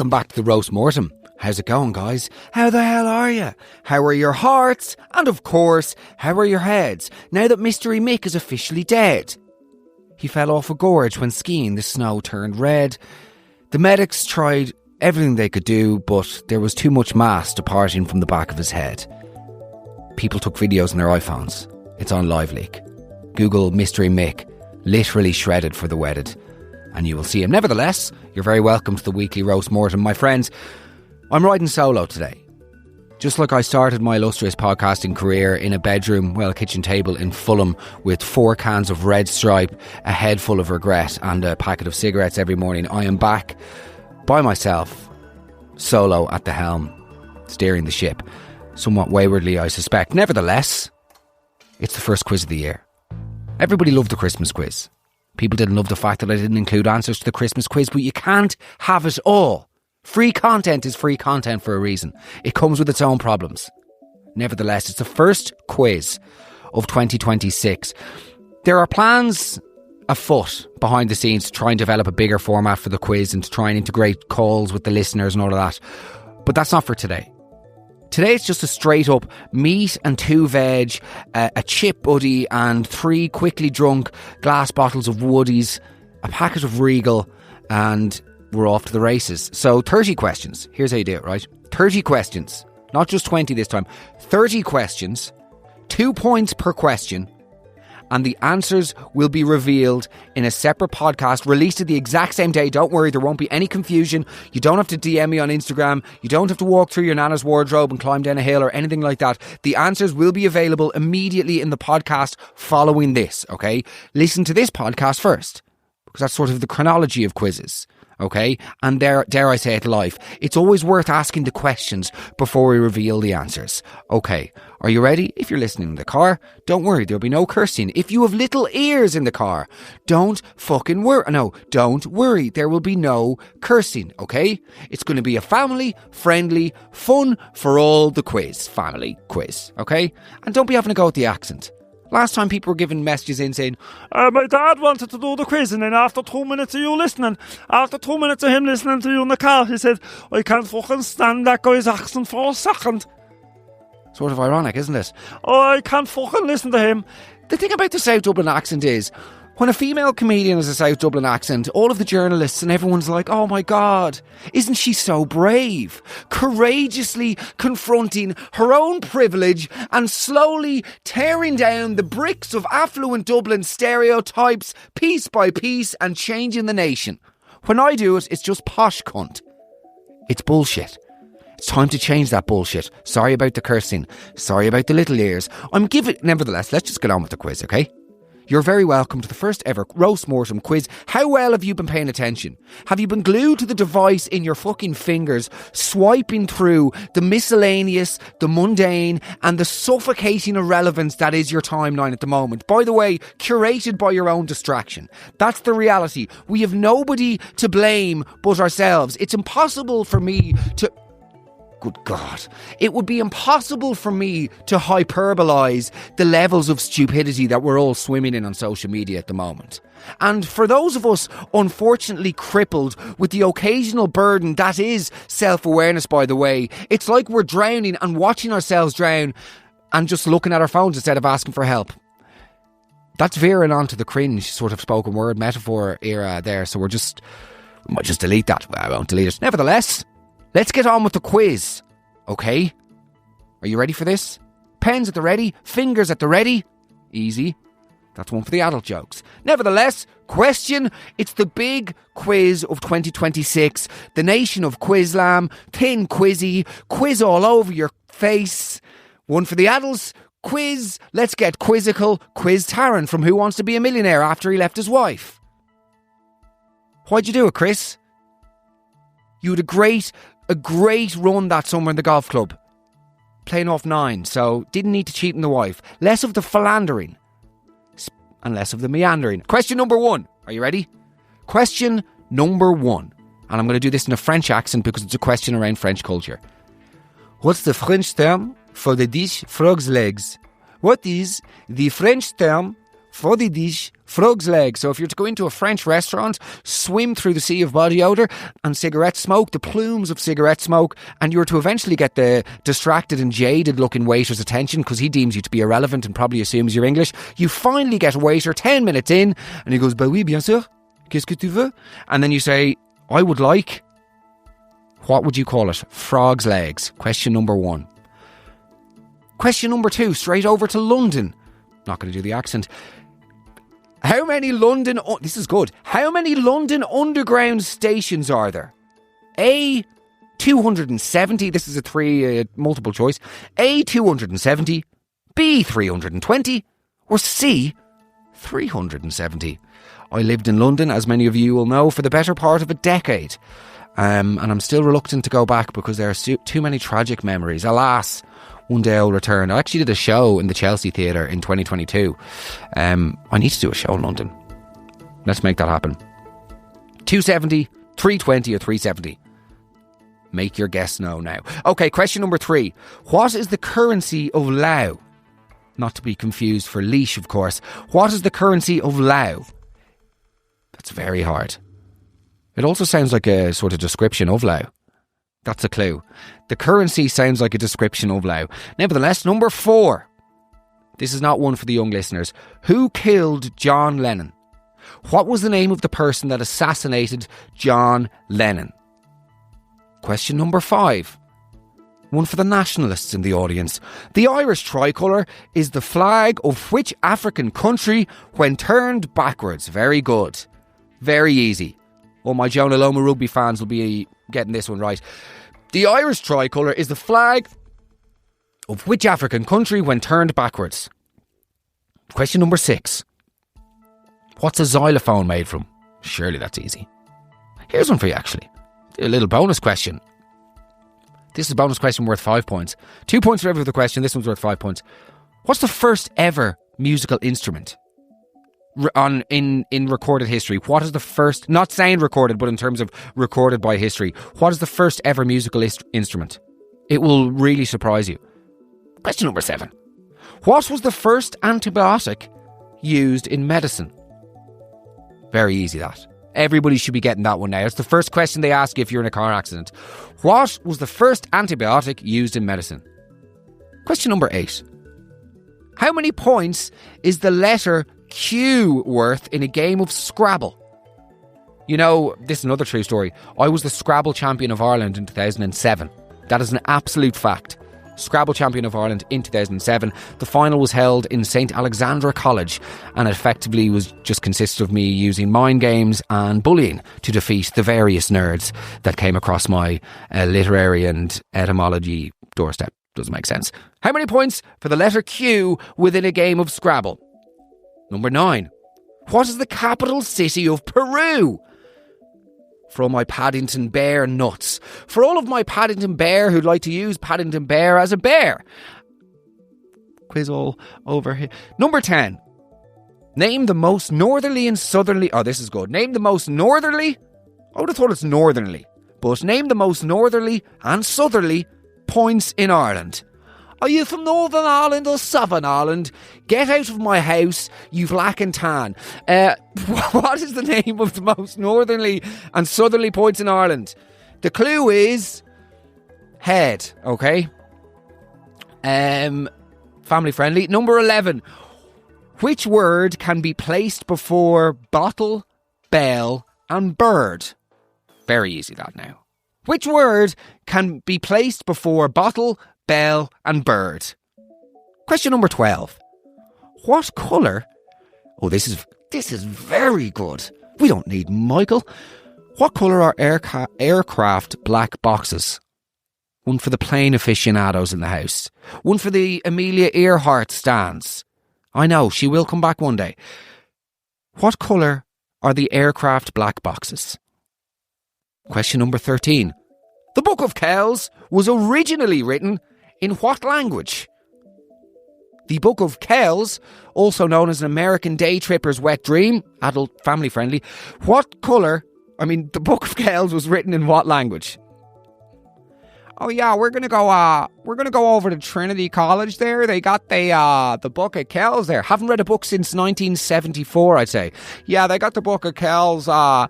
welcome back to the Roast Mortem. How's it going, guys? How the hell are you? How are your hearts? And of course, how are your heads now that Mystery Mick is officially dead? He fell off a gorge when skiing. The snow turned red. The medics tried everything they could do, but there was too much mass departing from the back of his head. People took videos on their iPhones. It's on LiveLeak. Google Mystery Mick, literally shredded for the wedded, and you will see him. Nevertheless, you're very welcome to the weekly Roast Mortem. My friends, I'm riding solo today. Just like I started my illustrious podcasting career in a bedroom, a kitchen table in Fulham with 4 cans of Red Stripe, a head full of regret and a packet of cigarettes every morning, I am back by myself, solo at the helm, steering the ship. Somewhat waywardly, I suspect. Nevertheless, it's the first quiz of the year. Everybody loved the Christmas quiz. People didn't love the fact that I didn't include answers to the Christmas quiz, but you can't have it all. Free content is free content for a reason. It comes with its own problems. Nevertheless, it's the first quiz of 2026. There are plans afoot behind the scenes to try and develop a bigger format for the quiz and to try and integrate calls with the listeners and all of that. But that's not for today. Today it's just a straight up meat and 2 veg, a chip buddy and 3 quickly drunk glass bottles of Woodies, a packet of Regal, and we're off to the races. So 30 questions. Here's how you do it, right? 30 questions. Not just 20 this time. 30 questions. 2 points per question. And the answers will be revealed in a separate podcast released at the exact same day. Don't worry, there won't be any confusion. You don't have to DM me on Instagram. You don't have to walk through your nana's wardrobe and climb down a hill or anything like that. The answers will be available immediately in the podcast following this, okay? Listen to this podcast first, because that's sort of the chronology of quizzes. Okay, and dare I say it live, it's always worth asking the questions before we reveal the answers. Okay, are you ready? If you're listening in the car, don't worry, there'll be no cursing. If you have little ears in the car, don't fucking worry. No, don't worry, there will be no cursing, okay? It's going to be a family-friendly, fun for all the quiz, family quiz, okay? And don't be having a go at the accent. Last time people were giving messages in saying, my dad wanted to do the quiz, and then after 2 minutes of you listening, after 2 minutes of him listening to you in the car, he said, I can't fucking stand that guy's accent for a second. Sort of ironic, isn't it? Oh, I can't fucking listen to him. The thing about the South Dublin accent is, when a female comedian has a South Dublin accent, all of the journalists and everyone's like, oh my God, isn't she so brave? Courageously confronting her own privilege and slowly tearing down the bricks of affluent Dublin stereotypes piece by piece and changing the nation. When I do it, it's just posh cunt. It's bullshit. It's time to change that bullshit. Sorry about the cursing. Sorry about the little ears. Nevertheless, let's just get on with the quiz, okay? You're very welcome to the first ever Roast Mortem quiz. How well have you been paying attention? Have you been glued to the device in your fucking fingers, swiping through the miscellaneous, the mundane, and the suffocating irrelevance that is your timeline at the moment? By the way, curated by your own distraction. That's the reality. We have nobody to blame but ourselves. It's impossible for me to... Good God. It would be impossible for me to hyperbolise the levels of stupidity that we're all swimming in on social media at the moment. And for those of us unfortunately crippled with the occasional burden that is self-awareness, by the way, it's like we're drowning and watching ourselves drown and just looking at our phones instead of asking for help. That's veering onto the cringe sort of spoken word metaphor era there, so we might just delete that. Well, I won't delete it. Nevertheless, let's get on with the quiz, okay? Are you ready for this? Pens at the ready, fingers at the ready. Easy. That's one for the adult jokes. Nevertheless, question, it's the big quiz of 2026. The nation of Quizlam, thin quizzy, quiz all over your face. One for the adults, quiz, let's get quizzical, quiz Taran from Who Wants to Be a Millionaire after he left his wife. Why'd you do it, Chris? You had a great run that summer in the golf club. Playing off 9, so didn't need to cheat on the wife. Less of the philandering and less of the meandering. Question number 1. Are you ready? Question number 1. And I'm going to do this in a French accent because it's a question around French culture. What's the French term for the dish frog's legs? What is the French term for the dish Frog's leg. So if you're to go into a French restaurant, swim through the sea of body odour and cigarette smoke, the plumes of cigarette smoke, and you're to eventually get the distracted and jaded looking waiter's attention because he deems you to be irrelevant and probably assumes you're English, you finally get a waiter 10 minutes in and he goes, bah oui, bien sûr, qu'est-ce que tu veux? And then you say, I would like, what would you call it? Frog's legs. Question number 1. Question number 2, straight over to London. Not going to do the accent. How many London... this is good. How many London Underground stations are there? A, 270. This is a multiple choice. A, 270. B, 320. Or C, 370. I lived in London, as many of you will know, for the better part of a decade. And I'm still reluctant to go back because there are too many tragic memories. Alas, one day I'll return. I actually did a show in the Chelsea Theatre in 2022. I need to do a show in London. Let's make that happen. 270, 320 or 370. Make your guess know now. Okay, question number 3. What is the currency of Laos? Not to be confused for leash, of course. What is the currency of Laos? That's very hard. It also sounds like a sort of description of Laos. That's a clue. The currency sounds like a description of Laos. Nevertheless, number 4. This is not one for the young listeners. Who killed John Lennon? What was the name of the person that assassinated John Lennon? Question number 5. One for the nationalists in the audience. The Irish tricolour is the flag of which African country when turned backwards? Very good. Very easy. Oh, my Jonah Loma rugby fans will be getting this one right. The Irish tricolour is the flag of which African country when turned backwards? Question number 6. What's a xylophone made from? Surely that's easy. Here's one for you, actually. A little bonus question. This is a bonus question worth 5 points. 2 points for every other question. This one's worth 5 points. What's the first ever musical instrument in recorded history? What is the first, not sound recorded, but in terms of recorded by history, what is the first ever musical instrument? It will really surprise you. Question number 7. What was the first antibiotic used in medicine? Very easy, that. Everybody should be getting that one now. It's the first question they ask you if you're in a car accident. What was the first antibiotic used in medicine? Question number 8. How many points is the letter Q worth in a game of Scrabble? You know, this is another true story. I was the Scrabble champion of Ireland in 2007. That is an absolute fact. Scrabble champion of Ireland in 2007. The final was held in St Alexandra College and it effectively was just consisted of me using mind games and bullying to defeat the various nerds that came across my literary and etymology doorstep. Doesn't make sense. How many points for the letter Q within a game of Scrabble? Number 9. What is the capital city of Peru? For all my Paddington Bear nuts. For all of my Paddington Bear who'd like to use Paddington Bear as a bear. Quiz all over here. Number 10. Name the most northerly and southerly... Oh, this is good. Name the most northerly... I would have thought it's northerly. But name the most northerly and southerly points in Ireland. Are you from Northern Ireland or Southern Ireland? Get out of my house, you black and tan. What is the name of the most northerly and southerly points in Ireland? The clue is head, okay? Family friendly. Number 11. Which word can be placed before bottle, bell and bird? Very easy that now. Which word can be placed before bottle, bell and bird? Question number 12. What colour... Oh, this is very good. We don't need Michael. What colour are aircraft black boxes? One for the plane aficionados in the house. One for the Amelia Earhart stands. I know, she will come back one day. What colour are the aircraft black boxes? Question number 13. The Book of Kells was originally written in what language? The Book of Kells, also known as an American Day Tripper's Wet Dream, adult, family friendly. The Book of Kells was written in what language? Oh yeah, we're gonna go over to Trinity College there. They got the Book of Kells there. Haven't read a book since 1974, I'd say. Yeah, they got the Book of Kells. The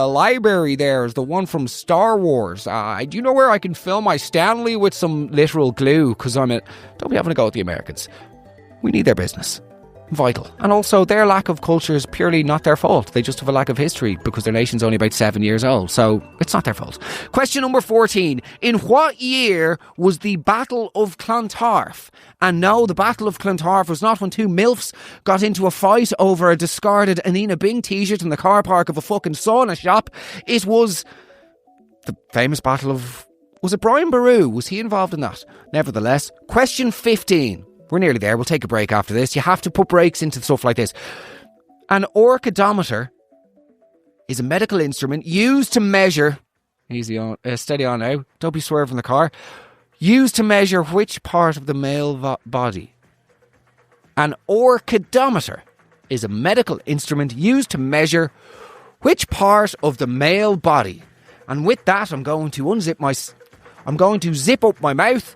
library there is the one from Star Wars. Do you know where I can fill my Stanley with some literal glue? Because don't be having a go at the Americans. We need their business. Vital. And also, their lack of culture is purely not their fault. They just have a lack of history because their nation's only about 7 years old. So, it's not their fault. Question number 14. In what year was the Battle of Clontarf? And no, the Battle of Clontarf was not when two MILFs got into a fight over a discarded Anina Bing t-shirt in the car park of a fucking sauna shop. It was the famous Battle of... Was it Brian Boru? Was he involved in that? Nevertheless, question 15. We're nearly there. We'll take a break after this. You have to put breaks into stuff like this. An orchidometer is a medical instrument used to measure... Easy on, steady on now. Don't be swerving the car. Used to measure which part of the male body. An orchidometer is a medical instrument used to measure which part of the male body. And with that, I'm going to zip up my mouth.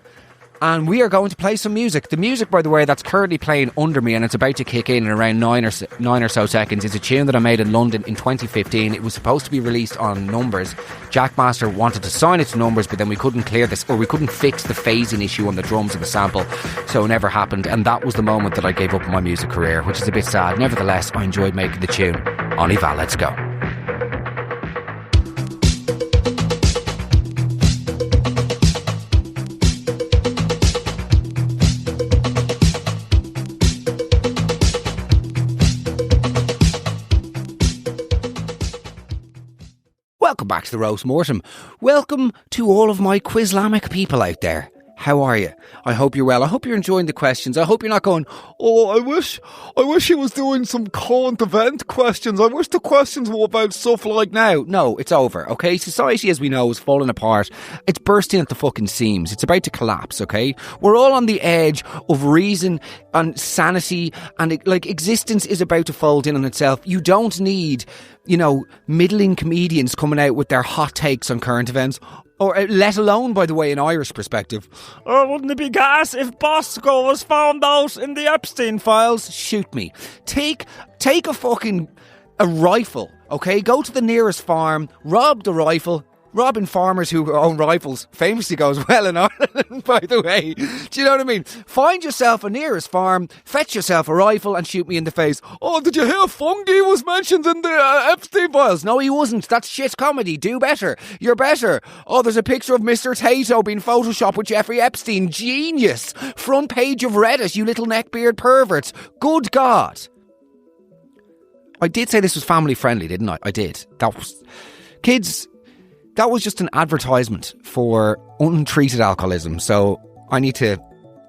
And we are going to play some music. The music, by the way, that's currently playing under me and it's about to kick in around 9 or so seconds is a tune that I made in London in 2015. It was supposed to be released on Numbers. Jackmaster wanted to sign it to Numbers, but then we couldn't clear this, or we couldn't fix the phasing issue on the drums of the sample. So it never happened. And that was the moment that I gave up my music career, which is a bit sad. Nevertheless, I enjoyed making the tune. On Eva, let's go. Welcome back to the Roast Mortem. Welcome to all of my Quizlamic people out there. How are you? I hope you're well. I hope you're enjoying the questions. I hope you're not going, oh, I wish he was doing some current event questions. I wish the questions were about stuff like now. No, it's over, okay? Society, as we know, is falling apart. It's bursting at the fucking seams. It's about to collapse, okay? We're all on the edge of reason and sanity, and existence is about to fold in on itself. You don't need, middling comedians coming out with their hot takes on current events. Or let alone, by the way, an Irish perspective. Oh, wouldn't it be gas if Bosco was found out in the Epstein files? Shoot me. Take a rifle, okay? Go to the nearest farm, rob the rifle. Robbing farmers who own rifles famously goes well in Ireland, by the way. Do you know what I mean? Find yourself a nearest farm, fetch yourself a rifle and shoot me in the face. Oh, did you hear fungi was mentioned in the Epstein files? No, he wasn't. That's shit comedy. Do better. You're better. Oh, there's a picture of Mr. Tato being photoshopped with Jeffrey Epstein. Genius. Front page of Reddit, you little neckbeard perverts. Good God. I did say this was family friendly, didn't I? I did. That was... Kids... That was just an advertisement for untreated alcoholism, so I need to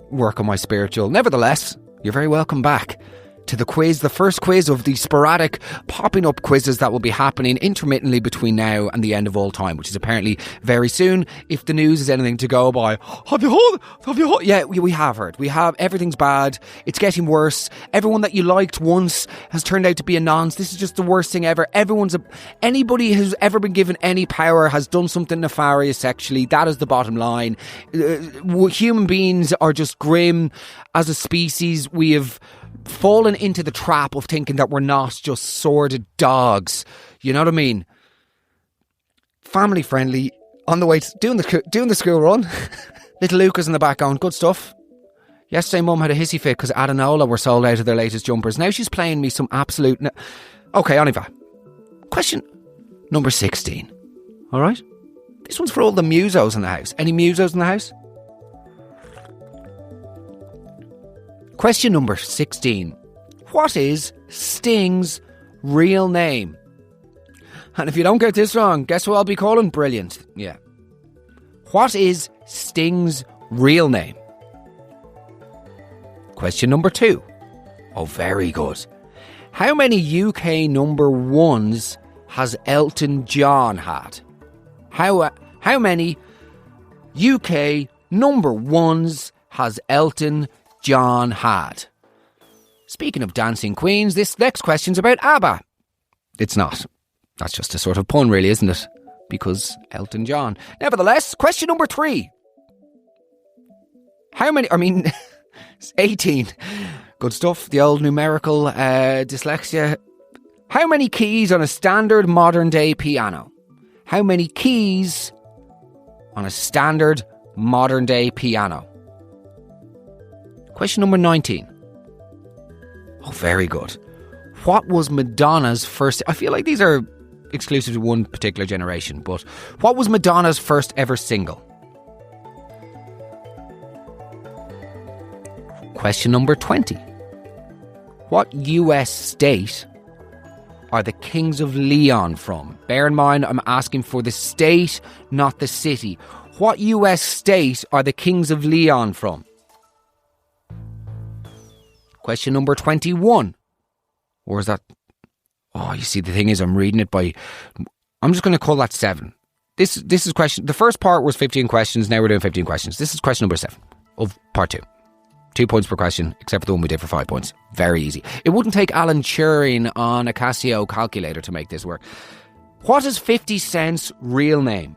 work on my spiritual. Nevertheless, you're very welcome back to the quiz, the first quiz of the sporadic popping up quizzes that will be happening intermittently between now and the end of all time, which is apparently very soon, if the news is anything to go by. Have you heard? Yeah, we have heard. We have. Everything's bad. It's getting worse. Everyone that you liked once has turned out to be a nonce. This is just the worst thing ever. Anybody who's ever been given any power has done something nefarious sexually. That is the bottom line. Human beings are just grim. As a species, we have fallen into the trap of thinking that we're not just sordid dogs. You know what I mean? Family friendly. On the way to doing the school run. Little Lucas in the back going, good stuff. Yesterday mum had a hissy fit because Adenola were sold out of their latest jumpers. Now she's playing me some absolute... Okay, Oniva. Question number 16. Alright? This one's for all the musos in the house. Any musos in the house? Question number 16. What is Sting's real name? And if you don't get this wrong, guess what I'll be calling brilliant? Yeah. What is Sting's real name? Question number 2. Oh, very good. How many UK number ones has Elton John had? How many UK number ones has Elton John had? Speaking of dancing queens, this next question's about ABBA. It's not. That's just a sort of pun, really, isn't it? because Elton John. Nevertheless, question number 3. It's 18. Good stuff. The old numerical dyslexia. How many keys on a standard modern day piano? How many keys on a standard modern day piano? Question number 19. Oh, very good. What was Madonna's first... I feel like these are exclusive to one particular generation, but what was Madonna's first ever single? Question number 20. What US state are the Kings of Leon from? Bear in mind, I'm asking for the state, not the city. What US state are the Kings of Leon from? Question number 21. Or is that... Oh, you see, the thing is, I'm reading it by... I'm just going to call that 7. This is question... The first part was 15 questions. Now we're doing 15 questions. This is question number 7 of part 2. 2 points per question, except for the one we did for 5 points. Very easy. It wouldn't take Alan Turing on a Casio calculator to make this work. What is 50 Cent's real name?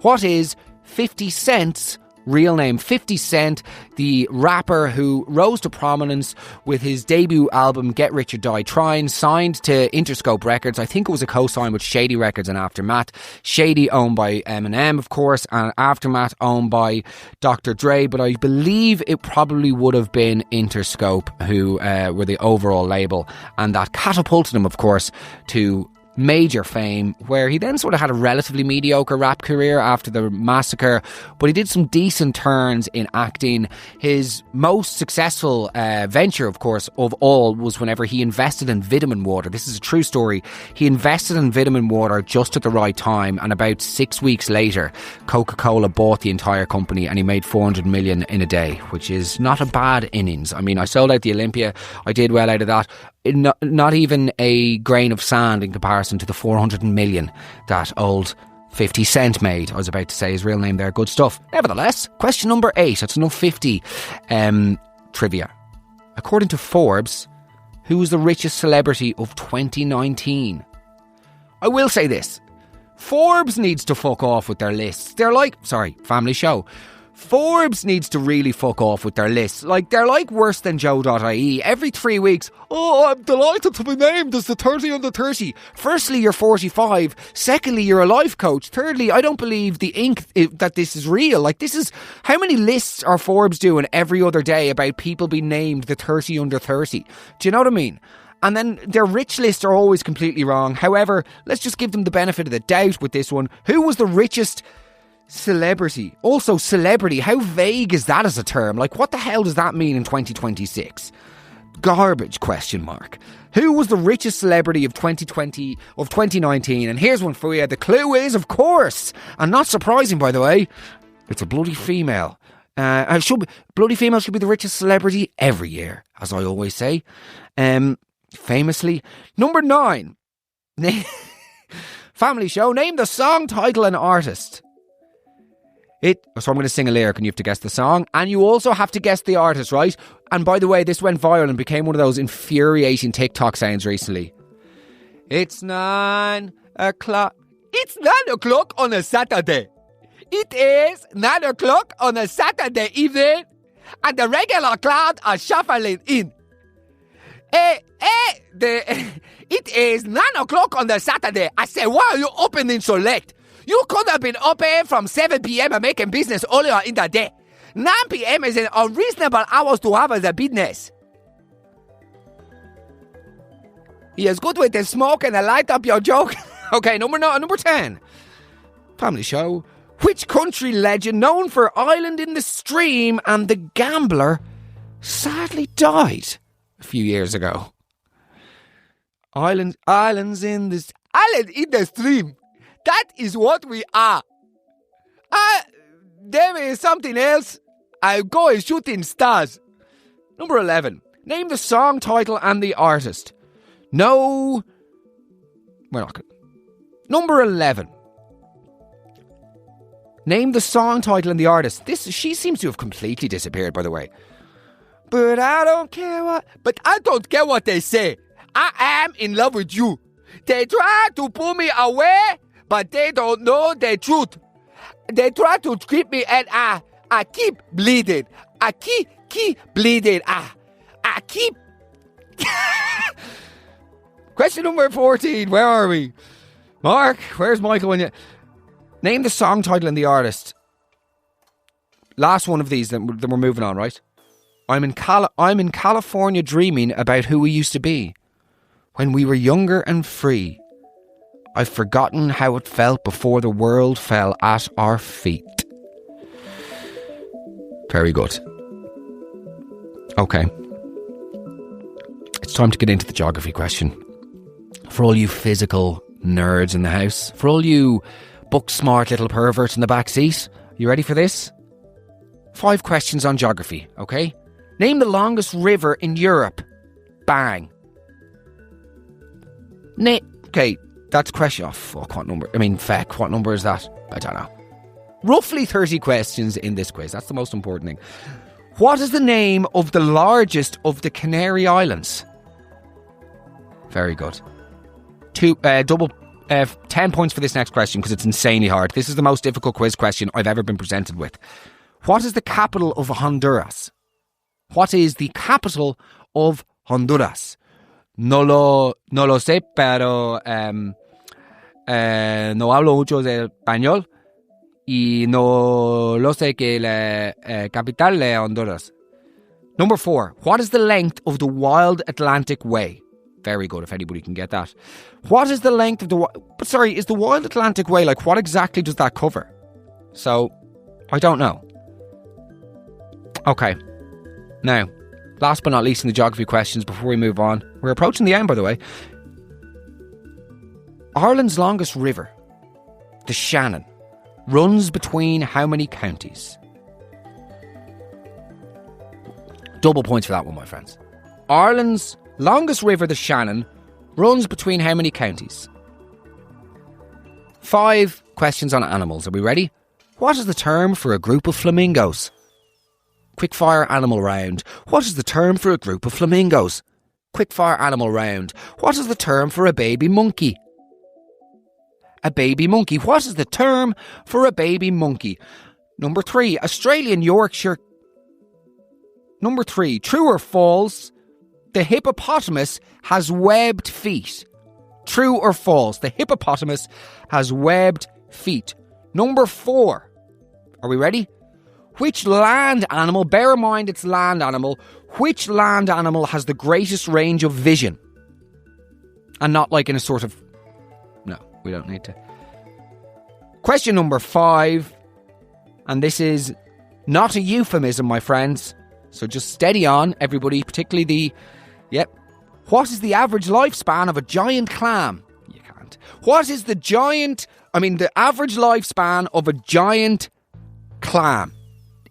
What is 50 Cent's real name? 50 Cent, the rapper who rose to prominence with his debut album Get Rich or Die Trying, signed to Interscope Records. I think it was a co-sign with Shady Records and Aftermath. Shady owned by Eminem, of course, and Aftermath owned by Dr. Dre, but I believe it probably would have been Interscope who were the overall label, and that catapulted him, of course, to major fame, where he then sort of had a relatively mediocre rap career after the massacre, but he did some decent turns in acting. His most successful venture, of course, of all was whenever he invested in vitamin water. This is a true story. He invested in vitamin water just at the right time, and about 6 weeks later, Coca-Cola bought the entire company and he made 400 million in a day, which is not a bad innings. I mean, I sold out the Olympia. I did well out of that. Not even a grain of sand in comparison to the 400 million that old 50 Cent made. I was about to say his real name there. Good stuff. Nevertheless, question number 8. That's enough 50 trivia. According to Forbes, who was the richest celebrity of 2019? I will say this. Forbes needs to fuck off with their lists. They're like... Sorry, family show. Forbes needs to really fuck off with their lists. Like, they're like worse than Joe.ie. Every 3 weeks, oh, I'm delighted to be named as the 30 under 30. Firstly, you're 45. Secondly, you're a life coach. Thirdly, I don't believe that this is real. Like, this is... How many lists are Forbes doing every other day about people being named the 30 under 30? Do you know what I mean? And then their rich lists are always completely wrong. However, let's just give them the benefit of the doubt with this one. Who was the richest celebrity? Also, celebrity, how vague is that as a term? Like, what the hell does that mean in 2026? Garbage, question mark. Who was the richest celebrity of 2019? And here's one for you. The clue is, of course, and not surprising, by the way, it's a bloody female. Bloody female should be the richest celebrity every year, as I always say. Famously, number 9. Family show. Name the song, title and artist. So I'm going to sing a lyric and you have to guess the song, and you also have to guess the artist, right? And by the way, this went viral and became one of those infuriating TikTok sounds recently. It's 9 o'clock. It's 9 o'clock on a Saturday. It is 9 o'clock on a Saturday evening, and the regular crowd are shuffling in. It is 9 o'clock on the Saturday. I say, why are you opening so late? You could have been open from 7 p.m. and making business earlier in the day. 9 p.m. is an unreasonable hours to have as a business. He is good with the smoke and I light up your joke. Okay, number 10. Family show. Which country legend known for Island in the Stream and the Gambler sadly died a few years ago? Island in the Stream. That is what we are. There is something else. I'll go and shooting stars. Number 11. Name the song title and the artist. No, we're not good. Number 11. Name the song title and the artist. She seems to have completely disappeared, by the way. But I don't care what they say. I am in love with you. They try to pull me away, but they don't know the truth. They try to keep me and I keep bleeding. I keep bleeding. I keep... Question number 14. Where are we? Mark, where's Michael when you... Name the song title and the artist. Last one of these, then we're moving on, right? I'm in California dreaming about who we used to be. When we were younger and free. I've forgotten how it felt before the world fell at our feet. Very good. Okay. It's time to get into the geography question. For all you physical nerds in the house, for all you book-smart little perverts in the back seat, you ready for this? 5 questions on geography, okay? Name the longest river in Europe. Bang. Okay, that's question. Oh, fuck, what number? Feck, what number is that? I don't know. Roughly 30 questions in this quiz. That's the most important thing. What is the name of the largest of the Canary Islands? Very good. 10 points for this next question because it's insanely hard. This is the most difficult quiz question I've ever been presented with. What is the capital of Honduras? What is the capital of Honduras? No lo sé, pero no hablo mucho de español y no lo sé que la capital de Honduras. Number 4. What is the length of the Wild Atlantic Way? Very good, if anybody can get that. What is the length of is the Wild Atlantic Way, like, what exactly does that cover? So, I don't know. Okay. Now, last but not least in the geography questions before we move on. We're approaching the end, by the way. Ireland's longest river, the Shannon, runs between how many counties? Double points for that one, my friends. Ireland's longest river, the Shannon, runs between how many counties? 5 questions on animals. Are we ready? What is the term for a group of flamingos? Quickfire animal round. What is the term for a group of flamingos? Quickfire animal round. What is the term for a baby monkey? A baby monkey. What is the term for a baby monkey? Number 3, Australian Yorkshire. Number 3, true or false? The hippopotamus has webbed feet. True or false? The hippopotamus has webbed feet. Number 4. Are we ready? Which land animal, bear in mind it's land animal, which land animal has the greatest range of vision? And not like in a sort of... No, we don't need to. Question number 5. And this is not a euphemism, my friends. So just steady on, everybody, particularly the... Yep. What is the average lifespan of a giant clam? You can't. What is the average lifespan of a giant clam?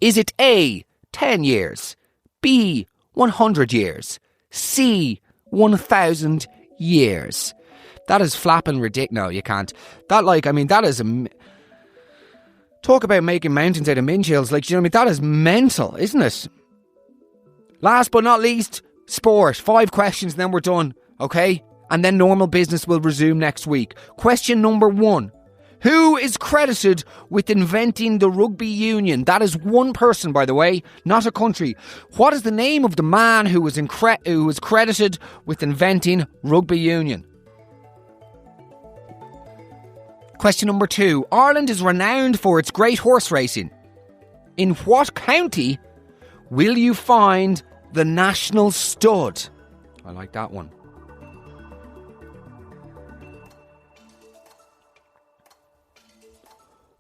Is it A, 10 years, B, 100 years, C, 1,000 years? That is flapping ridiculous. No, you can't. That is talk about making mountains out of minchills. That is mental, isn't it? Last but not least, sport. 5 questions and then we're done, okay? And then normal business will resume next week. Question number 1. Who is credited with inventing the rugby union? That is one person, by the way, not a country. What is the name of the man who was credited with inventing rugby union? Question number 2. Ireland is renowned for its great horse racing. In what county will you find the National Stud? I like that one.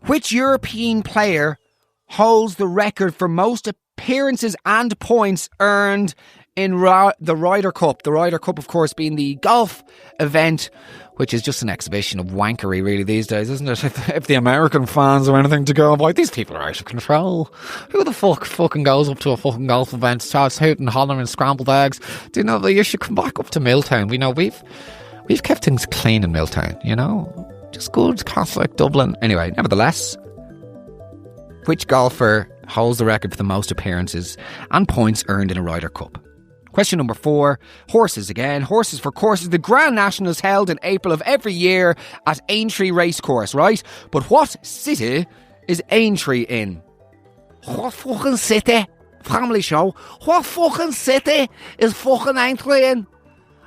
Which European player holds the record for most appearances and points earned in the Ryder Cup? The Ryder Cup, of course, being the golf event, which is just an exhibition of wankery, really, these days, isn't it? If the American fans have anything to go by, these people are out of control. Who the fuck fucking goes up to a fucking golf event, starts hooting, hollering, and scrambled eggs? Do you know that you should come back up to Milltown? We know we've kept things clean in Milltown, you know? Just good Catholic Dublin. Anyway, nevertheless, which golfer holds the record for the most appearances and points earned in a Ryder Cup? Question number 4. Horses again. Horses for courses. The Grand National is held in April of every year at Aintree Racecourse, right? But what city is Aintree in? What fucking city? Family show. What fucking city is fucking Aintree in?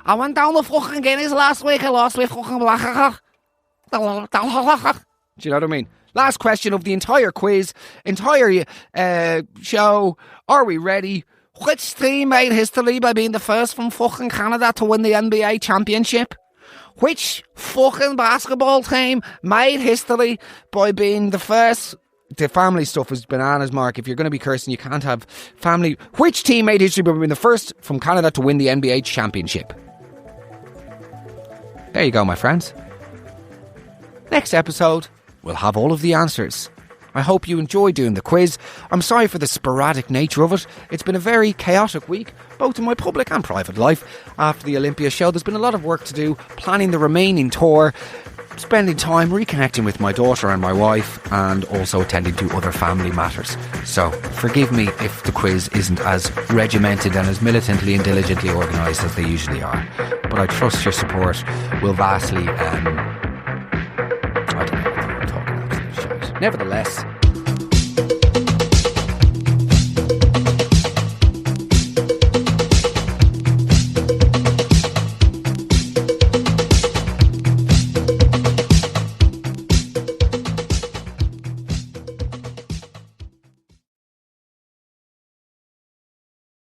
I went down the fucking Guinness last week. I lost my fucking black. Do you know what I mean? Last question of the entire quiz, entire show. Are we ready? Which team made history by being the first from fucking Canada to win the NBA championship? Which fucking basketball team made history by being the first? The family stuff is bananas, Mark. If you're going to be cursing, you can't have family. Which team made history by being the first from Canada to win the NBA championship? There you go, my friends. Next episode, we'll have all of the answers. I hope you enjoy doing the quiz. I'm sorry for the sporadic nature of it. It's been a very chaotic week, both in my public and private life. After the Olympia show, there's been a lot of work to do, planning the remaining tour, spending time reconnecting with my daughter and my wife, and also attending to other family matters. So forgive me if the quiz isn't as regimented and as militantly and diligently organised as they usually are. But I trust your support will vastly... I don't know what I'm talking about. Nevertheless,